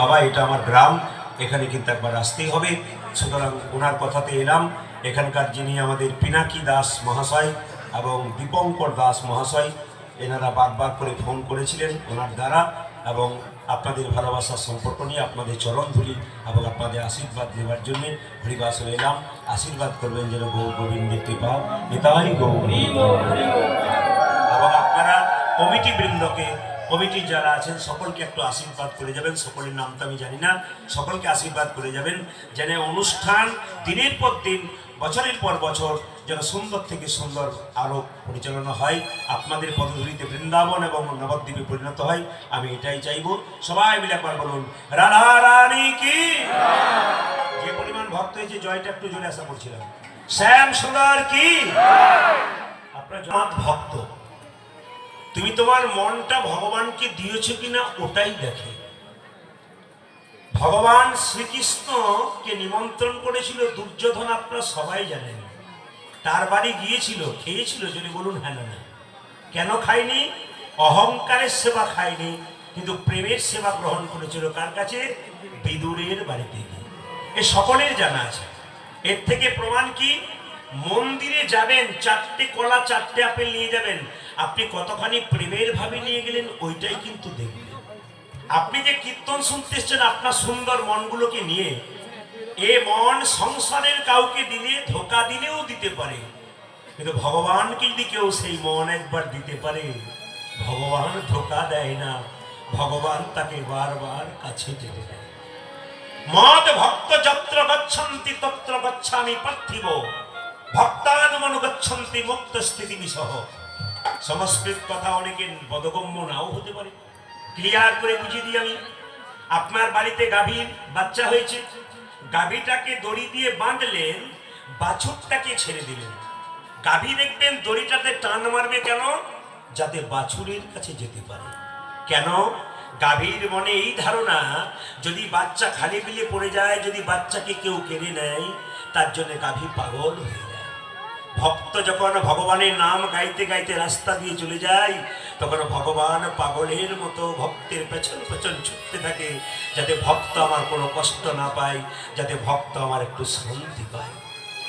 বাবা এটা আমার গ্রাম, এখানে কিন্তু একবার আসতেই হবে। সুতরাং ওনার কথাতে এলাম। এখানকার যিনি আমাদের পিনাকি দাস মহাশয় এবং দীপঙ্কর দাস মহাশয়, এনারা বারবার করে ফোন করেছিলেন ওনার দ্বারা, এবং আপনাদের ভালোবাসার সম্পর্ক নিয়ে আপনাদের চরণধুলি এবং আপনাদের আশীর্বাদ নেবার জন্যে হরিবাসনে এলাম। আশীর্বাদ করবেন যেন গৌর গোবিন্দের কৃপা নিতাই গৌর। এবং আপনারা কমিটি বৃন্দকে, কমিটির যারা আছেন সকলকে একটু আশীর্বাদ করে যাবেন। সকলের নাম তো আমি জানি না, সকলকে আশীর্বাদ করে যাবেন যেন অনুষ্ঠান দিনের পর দিন, বছরের পর বছর যেন সুন্দর থেকে সুন্দর আরও পরিচালনা হয়, আপনাদের পদধূলিতে বৃন্দাবন এবং নবদ্বীপে পরিণত হয়। আমি এটাই চাইব। সবাই মিলে একবার বলুন রাধা রানী কি। যে পরিমাণ ভক্ত হয়েছে জয়টা একটু জোরে আশা করছিলাম। শ্যাম সুন্দর কি। আপনার ভক্ত, তুমি তোমার মনটা ভগবানকে দিয়েছ কিনা ওটাই দেখে। ভগবান শ্রীকৃষ্ণকে নিমন্ত্রণ করেছিল দুর্যোধন, আপনারা সবাই জানেন। তার বাড়ি গিয়েছিল, খেয়েছিল, যদি বলুন হ্যাঁ না। কেন খায়নি? অহংকারের সেবা খায়নি, কিন্তু প্রেমের সেবা গ্রহণ করেছিল। কার কাছে? বিদুরের বাড়িতে গিয়ে। এ সকলের জানা আছে। এর থেকে প্রমাণ কি? মন্দিরে যাবেন, 4টে কলা 4টে আপেল নিয়ে যাবেন, আপনি কতখানি প্রেমের ভাবে নিয়ে গেলেন ওইটাই কিন্তু দেখবেন। আপনি যে কীর্তন শুনতে এসছেন আপনার সুন্দর মনগুলোকে নিয়ে, এ মন সংসারের কাউকে দিলে, ধোকা দিলেও দিতে পারে, কিন্তু ভগবানকে যদি কেউ সেই মন একবার দিতে পারে, ভগবান ধোকা দেয় না, ভগবান তাকে বারবার কাছে যেতে দেয়। মদ ভক্ত যত্র গচ্ছন্তি তত্র গচ্ছামি পার্থিব, ভক্তানুমনু গচ্ছন্তি মুক্ত স্থিতি বিসহ। সংস্কৃত কথা অনেকের বোধগম্য নাও হতে পারে, ক্লিয়ার করে বুঝিয়ে দিই আমি। আপনার বাড়িতে গাভীর বাচ্চা হয়েছে, গাভীটাকে দড়ি দিয়ে বাঁধলেন, বাছুরটাকে ছেড়ে দিলেন। গাভী দেখবেন দড়িটাতে টান মারবে কেন? যাতে বাছুরের কাছে যেতে পারে। কেন? গাভীর মনে এই ধারণা, যদি বাচ্চা খালি বিলে পড়ে যায়, যদি বাচ্চাকে কেউ কেড়ে নেয়, তার জন্য গাভী পাগল হয়ে যায়। ভক্ত যখন ভগবানের নাম গাইতে গাইতে রাস্তা দিয়ে চলে যায়, তখন ভগবান পাগলের মতো ভক্তের পেছন পেছন ছুটতে থাকে, যাতে ভক্ত আমার কোনো কষ্ট না পায়, যাতে ভক্ত আমার একটু শান্তি পায়।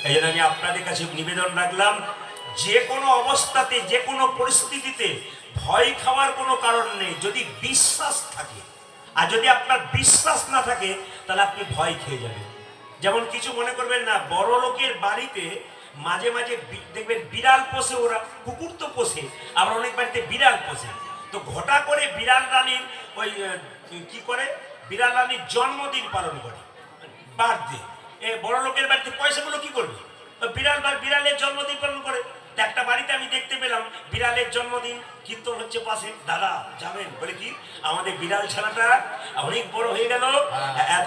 এই জন্য আমি আপনাদের কাছে নিবেদন রাখলাম, যে কোনো অবস্থাতে, যে কোনো পরিস্থিতিতে ভয় খাওয়ার কোনো কারণ নেই, যদি বিশ্বাস থাকে। আর যদি আপনার বিশ্বাস না থাকে, তাহলে আপনি ভয় খেয়ে যাবেন। যেমন কিছু মনে করবেন না, বড় লোকের বাড়িতে মাঝে মাঝে দেখবেন বিড়াল পোষে, ওরা কুকুর তো পোষে, আবার অনেক বাড়িতে বিড়াল পোষে। তো ঘটা করে বিড়াল রানীর ওই কি করে, বিড়াল রানীর জন্মদিন পালন করে, বার্থডে। এ বড় লোকের বাড়িতে পয়সাগুলো কি করবে? বিড়াল বা বিড়ালের জন্মদিন পালন করে। একটা বাড়িতে আমি দেখতে পেলাম বিড়ালের জন্মদিন কীর্তন হচ্ছে পাশে। দাদা যাবেন? বলে কি, আমাদের বিড়াল ছানাটা অনেক বড় হয়ে গেল,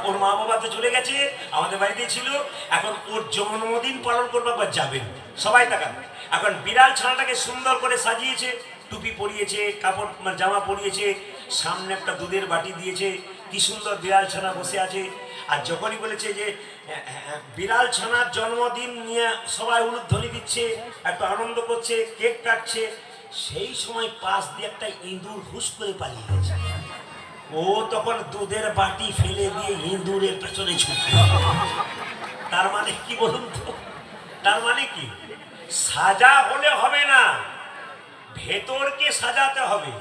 ওর মা বাবা তো চলে গেছে, আমাদের বাড়িতে ছিল, এখন ওর জন্মদিন পালন করবো, একবার যাবেন। সবাই তাকান। এখন বিড়াল ছানাটাকে সুন্দর করে সাজিয়েছে, টুপি পরিয়েছে, কাপড় জামা পরিয়েছে, সামনে একটা দুধের বাটি দিয়েছে, কি সুন্দর বিড়াল ছানা বসে আছে। আর যখনই বলেছে যে বিড়াল ছানার জন্মদিন নিয়ে সবাই উলুধ্বনি দিচ্ছে, একটু আনন্দ করছে, কেক কাটছে, সেই সময় পাশ দিয়ে একটা ইঁদুর হুস করে পালিয়ে গেছে। ও তখন দুধের বাটি ফেলে দিয়ে ইঁদুরের পেছনে ছুটে। তার মানে কি বলুন তো? তার মানে কি? সাজা হলে হবে না, ভেতরকে সাজাতে হবে।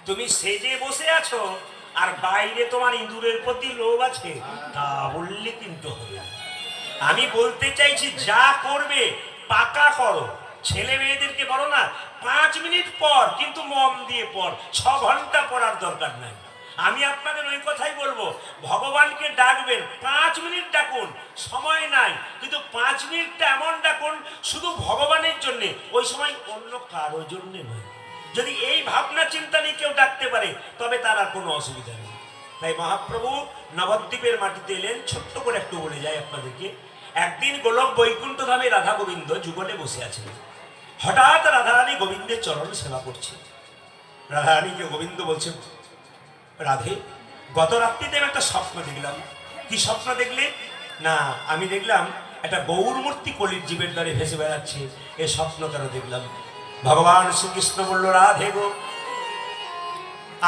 তুমি সেজে বসে আছো আর বাইরে তোমার ইঁদুরের প্রতি লোভ আছে, তা বললে কিন্তু হবে না। আমি বলতে চাইছি, যা করবে পাকা করো। ছেলে মেয়েদেরকে বলো না 5 মিনিট পর, কিন্তু মন দিয়ে পড়, 6 ঘন্টা পড়ার দরকার নাই। আমি আপনাদের ওই কথাই বলবো, ভগবানকে ডাকবেন 5 মিনিট ডাকুন, সময় নাই, কিন্তু 5 মিনিটটা এমন ডাকুন শুধু ভগবানের জন্যে, ওই সময় অন্য কারোর জন্যে নয়। যদি এই ভাবনা চিন্তা নিয়ে কেউ ডাকতে পারে তবে তার আর কোনো অসুবিধা নেই। তাই মহাপ্রভু নবদ্বীপের মাটিতে এলেন। ছোট্ট করে একটু বলে যায় আপনাদেরকে। একদিন গোলক বৈকুণ্ঠ ধামে রাধা গোবিন্দ যুগলে বসে আছেন। হঠাৎ রাধারানী গোবিন্দের চরণ সেবা করছে। রাধারানীকে গোবিন্দ বলছে, রাধে, গত রাত্রিতে আমি একটা স্বপ্ন দেখলাম। কি স্বপ্ন দেখলে? না, আমি দেখলাম একটা গৌর মূর্তি কলির জীবের দ্বারে ভেসে বেড়াচ্ছে। এ স্বপ্ন কেন দেখলাম? ভগবান শ্রীকৃষ্ণ বলল, রাধে গো,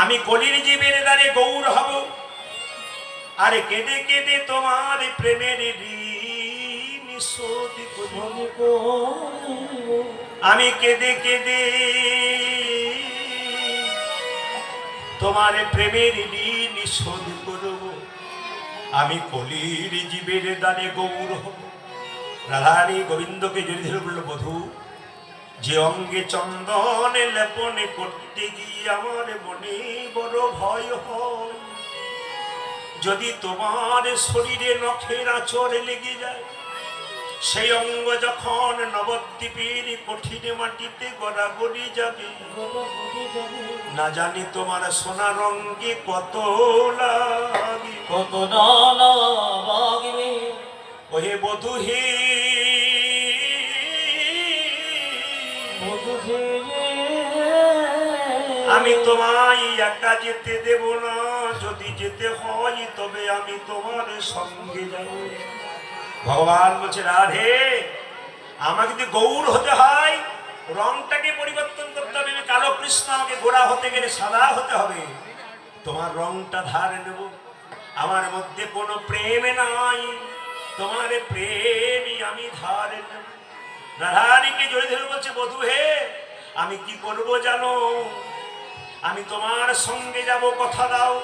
আমি কলির জীবের দ্বারে গৌর হব, আরে কেঁদে কেঁদে তোমার প্রেমের ঋণ শোধ করিব। আমি কেঁদে কেঁদে তোমার প্রেমের ঋণ শোধ করব, আমি কলির জীবের দ্বারে গৌর হব। রাধারানী গোবিন্দকে জড়িয়ে ধরে বলল, বধূ, যে অঙ্গে চন্দন লেপনে করতে গিয়ে আমার মনে বড় ভয় হয়, যদি তোমার শরীরে নখের আঁচড় লেগে যায়, সেই অঙ্গ যখন নবদ্বীপের কঠিন মাটিতে গড়াগড়ি যাবে, না জানি তোমার সোনা রঙে কত লাগবে, কত লাগবে। ওহে বধূ হে, আমি তোমায় একা যেতে দেব না, যদি যেতে হয় তবে আমি তোমার সঙ্গে যাব। ভগবান বলছে, রাধে, আমাকে যদি গৌর হতে হয় রংটাকে পরিবর্তন করতে হবে। কালো কৃষ্ণ, আমাকে গোরা হতে গেলে সাদা হতে হবে। তোমার রংটা ধারে নেব। আমার মধ্যে কোনো প্রেম নাই, তোমার প্রেমই আমি ধারে নেব। রাধারানীকে জড়িয়ে ধরে বলছে, বধূ হে, আমি কি করব জানো? আমি তোমার সঙ্গে যাব, কথা দাও।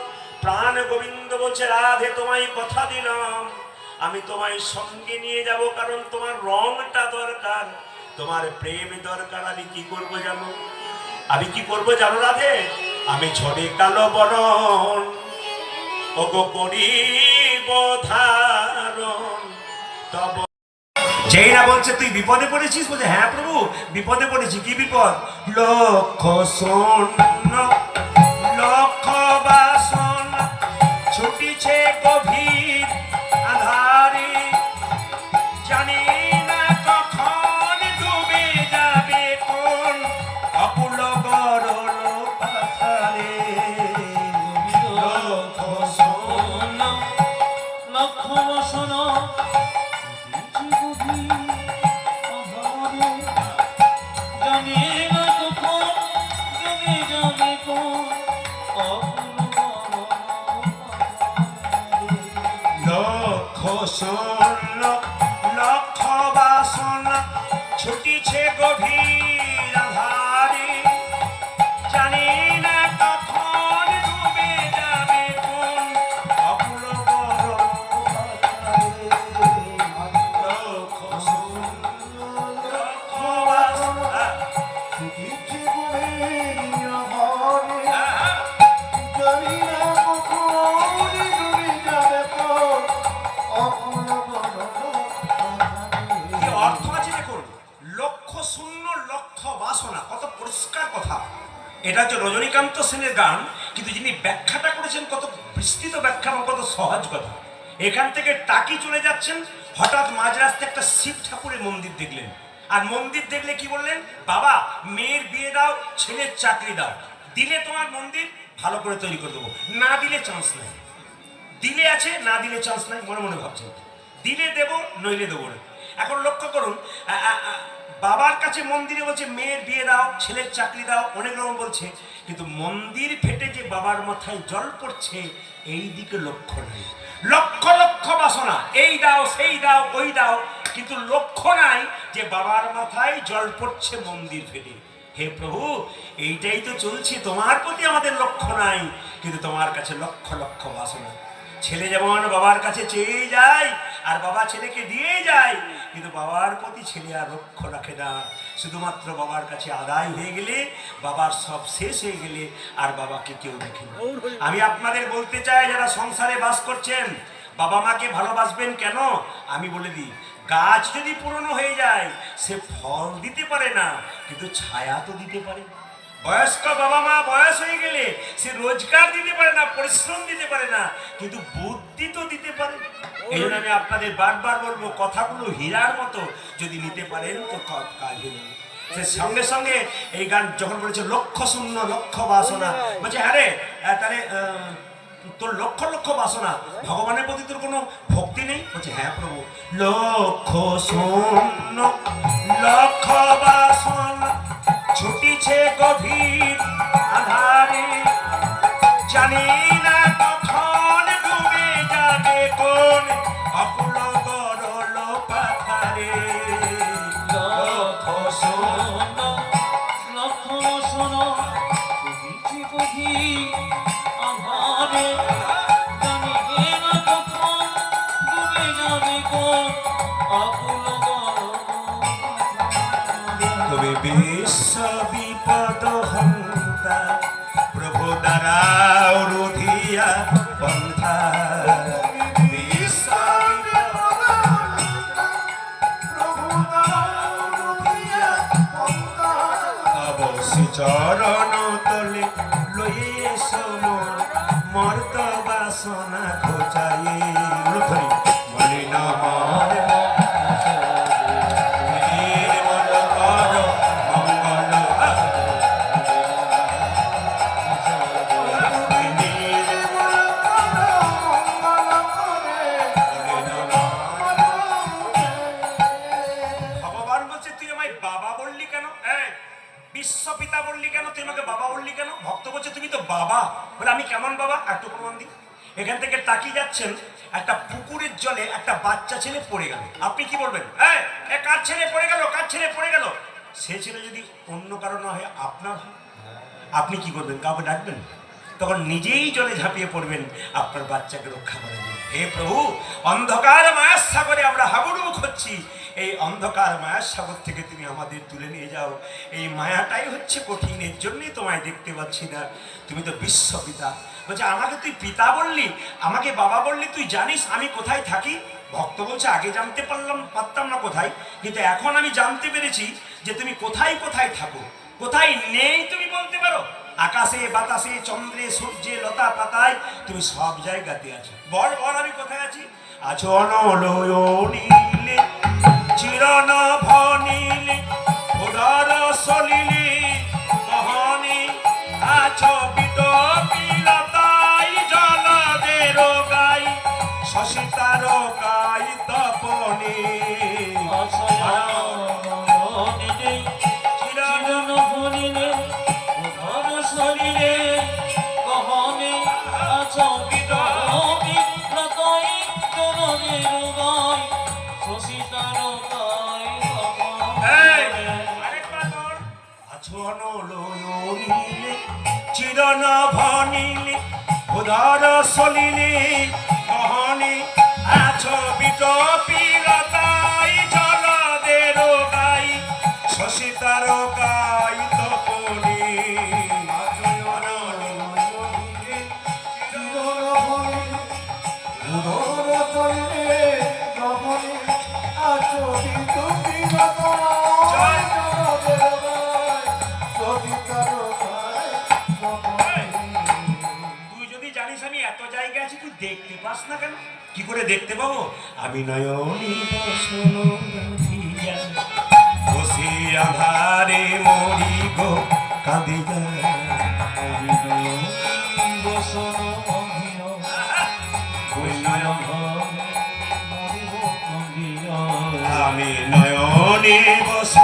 প্রাণ গোবিন্দ বলছে, রাধে, তোমায় কথা দিলাম, আমি তোমায় সঙ্গে নিয়ে যাব, কারণ তোমার রংটা দরকার, তোমার প্রেম দরকার। আমি কি করব জানো? আমি কি করব জানো রাধে? আমি ছড়ে কালো বরণ ওগো করিব ধারণ তব। যেই না বলছে তুই বিপদে পড়েছিস, বলছে হ্যাঁ প্রভু বিপদে পড়েছি। কি বিপদ? লক্ষ শূন্য লক্ষ বাসন ছুটিছে গভীর আধারে, জানি না কখন ডুবে যাবে কোন অকুল গরল পাথারে। লক্ষ শূন্য লক্ষ বাসন শূন্য লক্ষ বাসন ছুটিছে গভীর আধারে, জানি না কখন ডুবে যাবে কোন অকুল গরল পাথারে। লক্ষ শূন্য লক্ষ বাসন ছুটিছে গভীর আধারে, জানি না কখন ডুবে যাবে কোন। অর্থ আছে দেখুন, লক্ষ শূন্য লক্ষ বাসনা, কত পরিষ্কার কথা। এটা হচ্ছে রজনীকান্ত সেনের গান, কিন্তু যিনি ব্যাখ্যাটা করেছেন কত বিস্তৃত ব্যাখ্যা এবং কত সহজ কথা। এখান থেকে টাকি চলে যাচ্ছেন, হঠাৎ মাঝ রাস্তায় একটা শিব ঠাকুরের মন্দির দেখলেন। আর মন্দির দেখলে কি বললেন? বাবা, মেয়ের বিয়ে দাও, ছেলের চাকরি দাও, দিলে তোমার মন্দির ভালো করে তৈরি করে দেবো, না দিলে চান্স নাই। দিলে আছে, না দিলে চান্স নাই, মনে মনে ভাবছেন। দিলে দেব, নইলে দেবো না। এখন লক্ষ্য করুন, বাবার কাছে মন্দিরে বলছে মেয়ের বিয়ে দাও, ছেলের চাকরি দাও, অনেক রকম বলছে, কিন্তু মন্দির ফেটে যে বাবার মাথায় জল পড়ছে এই দিকে লক্ষ্য নেই। লক্ষ লক্ষ বাসনা, এই দাও সেই দাও ওই দাও, কিন্তু লক্ষ্য নাই যে বাবার মাথায় জল পড়ছে মন্দির ফেটে। হে প্রভু, এইটাই তো চলছে, তোমার প্রতি আমাদের লক্ষ্য নাই, কিন্তু তোমার কাছে লক্ষ লক্ষ বাসনা। ছেলে যেমন বাবার কাছে চেয়ে যায় আর বাবা ছেলেকে দিয়ে যায়, কিন্তু বাবার প্রতি ছেলে আর লক্ষ্য রাখে না। শুধুমাত্র বাবার কাছে আদায় হয়ে গেলে, বাবার সব শেষ হয়ে গেলে আর বাবাকে কেউ দেখে না। আমি আপনাদের বলতে চাই, যারা সংসারে বাস করছেন, বাবা মাকে ভালোবাসবেন কেন আমি বলে দিই। গাছ যদি পুরনো হয়ে যায় সে ফল দিতে পারে না, কিন্তু ছায়া তো দিতে পারে। বয়স্ক বাবা মা বয়স হয়ে গেলে সে রোজগার দিতে পারে না, পরিশ্রম দিতে পারে না, কিন্তু বুদ্ধি তো দিতে পারে। এই জন্য আমি আপনাদের বারবার বলবো, কথাগুলো হীরার মতো, যদি নিতে পারেন তো কাজ হয়ে যাবে। সে সঙ্গে সঙ্গে এই গান যখন বলেছে লক্ষ্য শূন্য লক্ষ্য বাসনা, বলছে হ্যাঁ রে, তাহলে তোর লক্ষ লক্ষ বাসনা, ভগবানের প্রতি তোর কোনো ভক্তি নেই? বলছে হ্যাঁ প্রভু, লক্ষ শূন্য লক্ষ বাসনা ছুটিছে গভীর আধারে, জানি না কখন ডুবে যাবে কোন অকুল গরল পাথারে। লক্ষ শূন্য লক্ষ শোনো ছুটিছে গভীর আধারে, জানি না কখন ডুবে যাবে কোন অকুল গরল পাথারে। তবে বিশ্ব বিপদ হন্তা প্রভু দ্বারা রুধিয়া পন্থা, বিশ্ব বিপদ হন্তা প্রভু দ্বারা রুধিয়া পন্থা, অবশ্যই চরণ তলে লয়ে সমর মর্ত বাসনা খোঁচায়ে ধরি মলিন মন বিশ্বপিতা বললি কেন, তুই আমাকে বাবা বললি কেন? ভক্ত বলছে তুমি তো বাবা। বলে আমি কেমন বাবা? একটু প্রমাণ দিই। এখান থেকে তাকিয়ে যাচ্ছেন, একটা পুকুরের জলে একটা বাচ্চা ছেলে পড়ে গেল, আপনি কি বলবেন? কার ছেলে পড়ে গেল, কার ছেলে পড়ে গেল? সে ছেলে যদি অন্য কারো না হয় আপনার হয়, আপনি কি করবেন? কাউকে ডাকবেন? তখন নিজেই জলে ঝাঁপিয়ে পড়বেন আপনার বাচ্চাকে রক্ষা করার জন্য। হে প্রভু, অন্ধকার মায়ার সাগরে আমরা হাবুডুবু হচ্ছি, এই অন্ধকার মায়ার সাগর থেকে তুমি আমাদের তুলে নিয়ে যাও। এই মায়াটাই হচ্ছে কঠিন, এর জন্যই তোমায় দেখতে পাচ্ছি না। তুমি তো বিশ্বপিতা। বলছে আমাকে তুই পিতা বললি, আমাকে বাবা বললি, তুই জানিস আমি কোথায় থাকি? ভক্ত বলছে আগে জানতে পারতাম না কোথায়, কিন্তু এখন আমি জানতে পেরেছি যে তুমি কোথায় কোথায় থাকো। কোথায় নেই তুমি বলতে পারো? আকাশে বাতাসে চন্দ্রে সূর্যে লতা পাতায় তুমি সব জায়গাতে আছো। বল বল আমি কোথায় আছি? আছো অনলয়নীলে চিরনভ নীলে উদর সলিলে মহনে, আছো বিতপিলতাই জলদের গাই শশিতার গাই তপনে। চিরনভ নীলে উদর সলিলে মহনে, আছো বিতপিলতাই জলদের গাই শশিতার গাই তপনে। তুই যদি জানিস আমি এত জায়গায় আছি, তুই দেখতে পাস না কেন? কি করে দেখতে পাবো? আমি নয়নি বসন বাঁধিয়া বসে আধারে মরি গো কাঁদে আমি নয়নে বসন